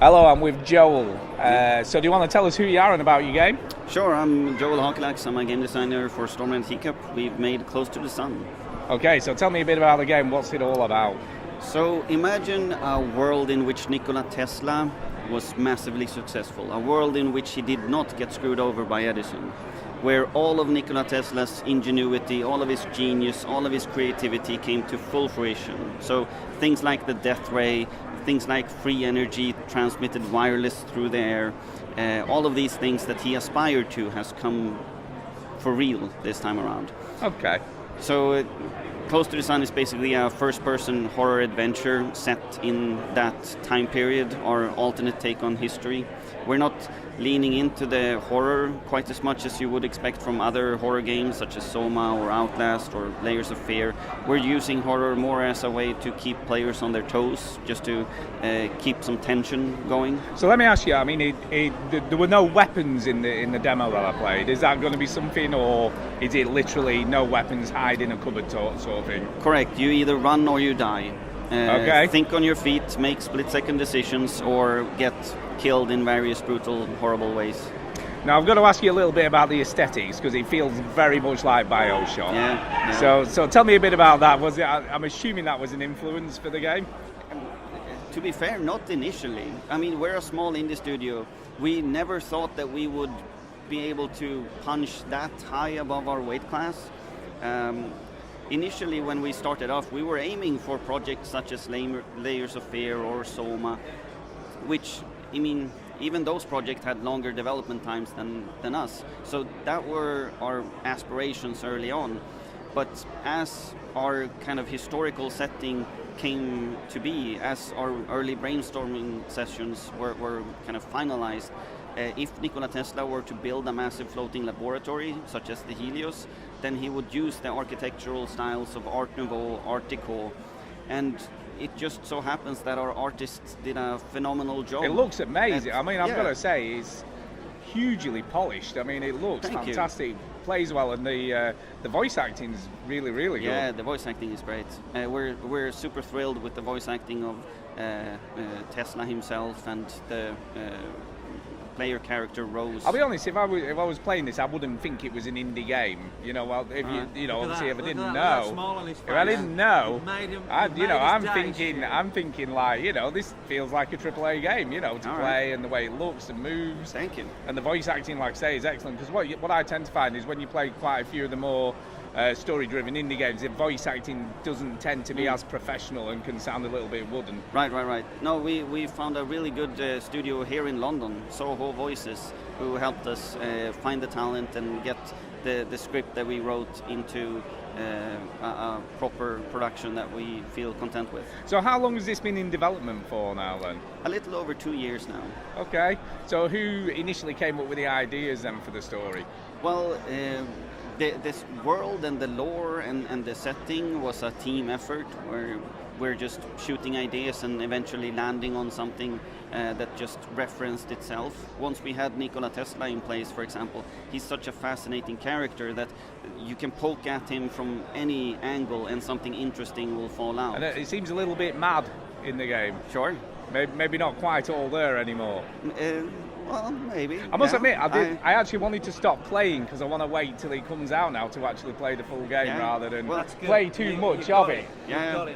Hello, I'm with Joel. So do you want to tell us who you are and about your game? Sure, I'm Joel Hakalax. I'm a game designer for Storm and Teacup. We've made Close to the Sun. Okay, so tell me a bit about the game. What's it all about? So imagine a world in which Nikola Tesla was massively successful. A world in which he did not get screwed over by Edison. Where all of Nikola Tesla's ingenuity, all of his genius, all of his creativity came to full fruition. So things like the death ray, things like free energy transmitted wireless through the air, all of these things that he aspired to has come for real this time around. Okay. So Close to the Sun is basically a first-person horror adventure set in that time period, or alternate take on history. We're not leaning into the horror quite as much as you would expect from other horror games such as Soma or Outlast or Layers of Fear. We're using horror more as a way to keep players on their toes, just to keep some tension going. So let me ask you, I mean, there were no weapons in the demo that I played. Is that going to be something, or is it literally no weapons, hide in a cupboard sort of thing? Correct. You either run or you die. Okay. Think on your feet, make split-second decisions, or get killed in various brutal, horrible ways. Now I've got to ask you a little bit about the aesthetics, because it feels very much like BioShock. Yeah. So tell me a bit about that. Was it? I'm assuming that was an influence for the game. To be fair, not initially. I mean, we're a small indie studio. We never thought that we would be able to punch that high above our weight class. Initially, when we started off, we were aiming for projects such as Layers of Fear or Soma, which, I mean, even those projects had longer development times than us. So that were our aspirations early on. But as our kind of historical setting came to be, as our early brainstorming sessions were kind of finalized, if Nikola Tesla were to build a massive floating laboratory, such as the Helios, then he would use the architectural styles of Art Nouveau, Art Deco, and it just so happens that our artists did a phenomenal job. It looks amazing. I mean, I've yeah. got to say, it's hugely polished. I mean, it looks Thank fantastic. Plays well, and the voice acting is really, really good. Yeah, the voice acting is great. We're super thrilled with the voice acting of Tesla himself and the player character Rose. I'll be honest, if I was playing this, I wouldn't think it was an indie game. You know, well, if you know, obviously, if I didn't know, I'm thinking like, you know, this feels like a AAA game, you know, to play, and the way it looks and moves. Thank you. And the voice acting, like I say, is excellent, because what I tend to find is when you play quite a few of the more story-driven indie games, the voice acting doesn't tend to be as professional and can sound a little bit wooden. Right. No, we found a really good studio here in London, Soho Voices, who helped us find the talent and get the script that we wrote into a proper production that we feel content with. So how long has this been in development for now then? A little over 2 years now. Okay, so who initially came up with the ideas then for the story? Well, this world and the lore and the setting was a team effort where we're just shooting ideas and eventually landing on something that just referenced itself. Once we had Nikola Tesla in place, for example, he's such a fascinating character that you can poke at him from any angle and something interesting will fall out. And it seems a little bit mad in the game. Sure. Maybe not quite all there anymore. Well, maybe. I must admit, I actually wanted to stop playing because I want to wait till it comes out now to actually play the full game rather than play too much of it. Yeah,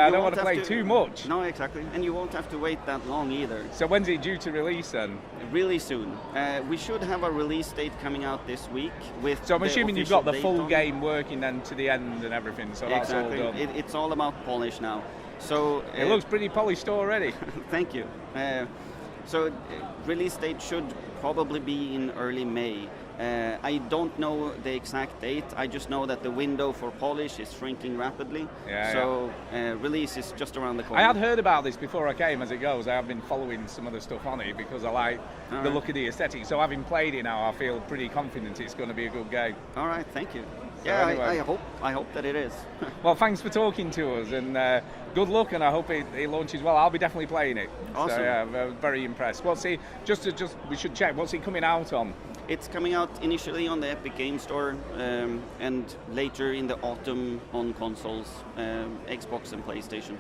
I don't want to play too much. No, exactly. And you won't have to wait that long either. So when's it due to release then? Really soon. We should have a release date coming out this week. So I'm assuming you've got the full game working then to the end and everything, so that's all done. It's all about polish now. So it looks pretty polished already. Thank you. So release date should probably be in early May. I don't know the exact date. I just know that the window for polish is shrinking rapidly. Release is just around the corner. I had heard about this before I came, as it goes. I have been following some of the stuff on it because I like the look of the aesthetic. So having played it now, I feel pretty confident it's going to be a good game. All right, thank you. So anyway. I hope that it is. Well, thanks for talking to us, and good luck, and I hope it launches well. I'll be definitely playing it. Awesome. So yeah, I'm very impressed. We should check. What's it coming out on? It's coming out initially on the Epic Game Store, and later in the autumn on consoles, Xbox and PlayStation.